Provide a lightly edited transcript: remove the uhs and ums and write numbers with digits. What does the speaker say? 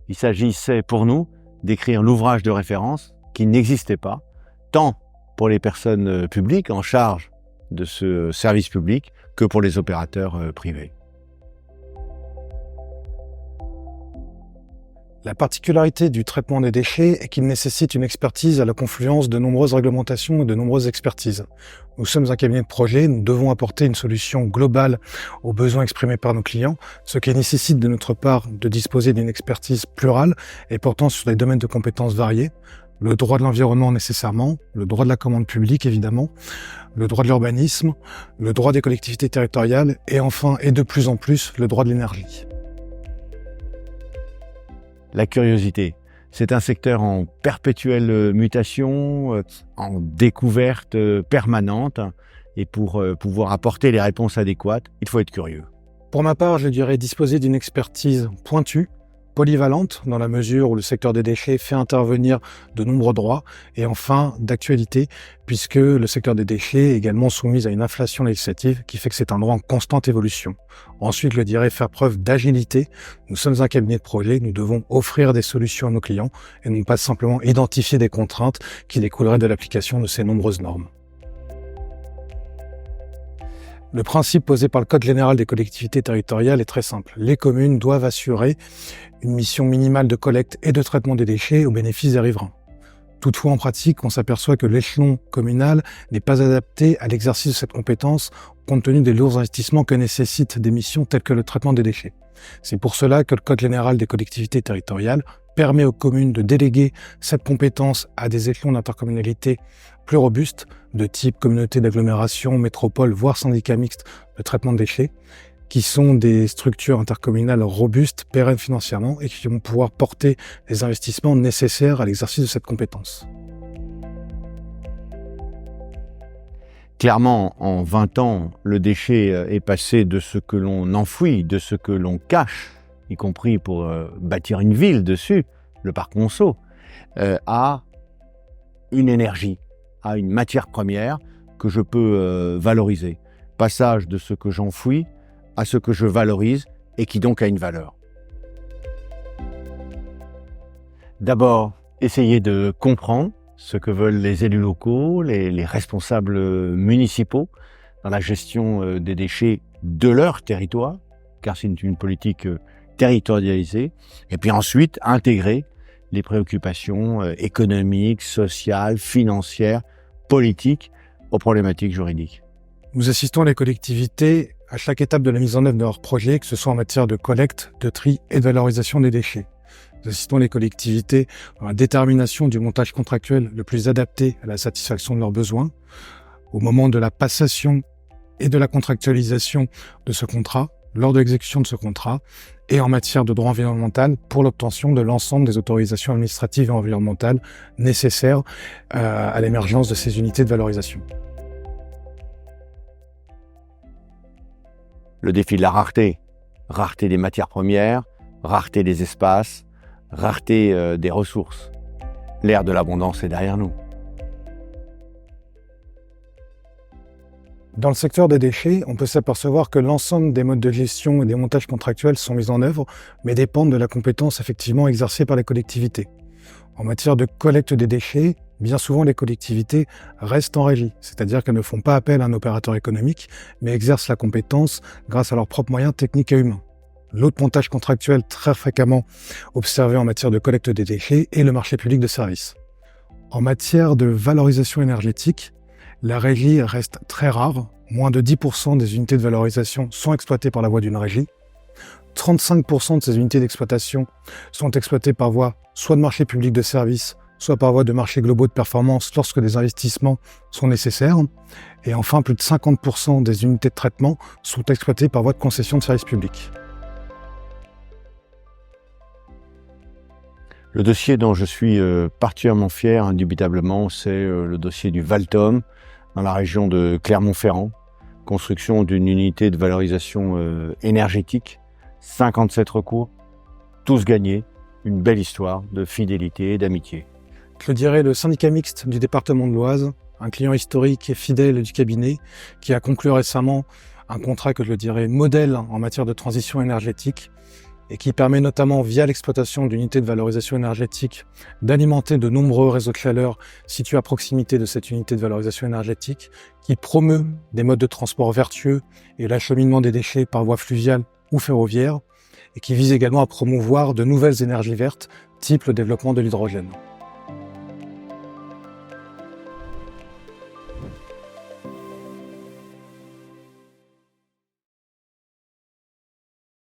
Il s'agissait pour nous d'écrire l'ouvrage de référence qui n'existait pas, tant pour les personnes publiques en charge de ce service public que pour les opérateurs privés. La particularité du traitement des déchets est qu'il nécessite une expertise à la confluence de nombreuses réglementations et de nombreuses expertises. Nous sommes un cabinet de projet, nous devons apporter une solution globale aux besoins exprimés par nos clients, ce qui nécessite de notre part de disposer d'une expertise plurale et portant sur des domaines de compétences variés. Le droit de l'environnement nécessairement, le droit de la commande publique évidemment, le droit de l'urbanisme, le droit des collectivités territoriales et enfin, et de plus en plus, le droit de l'énergie. La curiosité, c'est un secteur en perpétuelle mutation, en découverte permanente, et pour pouvoir apporter les réponses adéquates, il faut être curieux. Pour ma part, je dirais disposer d'une expertise pointue, polyvalente, dans la mesure où le secteur des déchets fait intervenir de nombreux droits, et enfin d'actualité, puisque le secteur des déchets est également soumis à une inflation législative qui fait que c'est un droit en constante évolution. Ensuite, je dirais faire preuve d'agilité. Nous sommes un cabinet de projet, nous devons offrir des solutions à nos clients et non pas simplement identifier des contraintes qui découleraient de l'application de ces nombreuses normes. Le principe posé par le Code général des collectivités territoriales est très simple. Les communes doivent assurer une mission minimale de collecte et de traitement des déchets au bénéfice des riverains. Toutefois, en pratique, on s'aperçoit que l'échelon communal n'est pas adapté à l'exercice de cette compétence compte tenu des lourds investissements que nécessitent des missions telles que le traitement des déchets. C'est pour cela que le Code général des collectivités territoriales permet aux communes de déléguer cette compétence à des échelons d'intercommunalité plus robustes, de type communauté d'agglomération, métropole, voire syndicat mixte de traitement de déchets, qui sont des structures intercommunales robustes, pérennes financièrement et qui vont pouvoir porter les investissements nécessaires à l'exercice de cette compétence. Clairement, en 20 ans, le déchet est passé de ce que l'on enfouit, de ce que l'on cache, y compris pour bâtir une ville dessus, le parc Monceau, à une énergie, à une matière première que je peux valoriser. Passage de ce que j'enfouis à ce que je valorise et qui donc a une valeur. D'abord, essayer de comprendre ce que veulent les élus locaux, les responsables municipaux dans la gestion des déchets de leur territoire, car c'est une politique territorialisée, et puis ensuite intégrer les préoccupations économiques, sociales, financières, politiques aux problématiques juridiques. Nous assistons les collectivités à chaque étape de la mise en œuvre de leurs projets, que ce soit en matière de collecte, de tri et de valorisation des déchets. Nous assistons les collectivités dans la détermination du montage contractuel le plus adapté à la satisfaction de leurs besoins, au moment de la passation et de la contractualisation de ce contrat, lors de l'exécution de ce contrat, et en matière de droit environnemental pour l'obtention de l'ensemble des autorisations administratives et environnementales nécessaires à l'émergence de ces unités de valorisation. Le défi de la rareté, rareté des matières premières, rareté des espaces, rareté des ressources. L'ère de l'abondance est derrière nous. Dans le secteur des déchets, on peut s'apercevoir que l'ensemble des modes de gestion et des montages contractuels sont mis en œuvre, mais dépendent de la compétence effectivement exercée par les collectivités. En matière de collecte des déchets, bien souvent les collectivités restent en régie, c'est-à-dire qu'elles ne font pas appel à un opérateur économique, mais exercent la compétence grâce à leurs propres moyens techniques et humains. L'autre montage contractuel très fréquemment observé en matière de collecte des déchets est le marché public de services. En matière de valorisation énergétique, la régie reste très rare. Moins de 10% des unités de valorisation sont exploitées par la voie d'une régie. 35% de ces unités d'exploitation sont exploitées par voie soit de marché public de services, soit par voie de marchés globaux de performance lorsque des investissements sont nécessaires. Et enfin, plus de 50% des unités de traitement sont exploitées par voie de concession de services publics. Le dossier dont je suis particulièrement fier, indubitablement, c'est le dossier du Valtom, dans la région de Clermont-Ferrand. Construction d'une unité de valorisation énergétique, 57 recours, tous gagnés, une belle histoire de fidélité et d'amitié. Je dirais le syndicat mixte du département de l'Oise, un client historique et fidèle du cabinet, qui a conclu récemment un contrat que je dirais modèle en matière de transition énergétique. et qui permet notamment via l'exploitation d'unités de valorisation énergétique d'alimenter de nombreux réseaux de chaleur situés à proximité de cette unité de valorisation énergétique, qui promeut des modes de transport vertueux et l'acheminement des déchets par voie fluviale ou ferroviaire, et qui vise également à promouvoir de nouvelles énergies vertes, type le développement de l'hydrogène.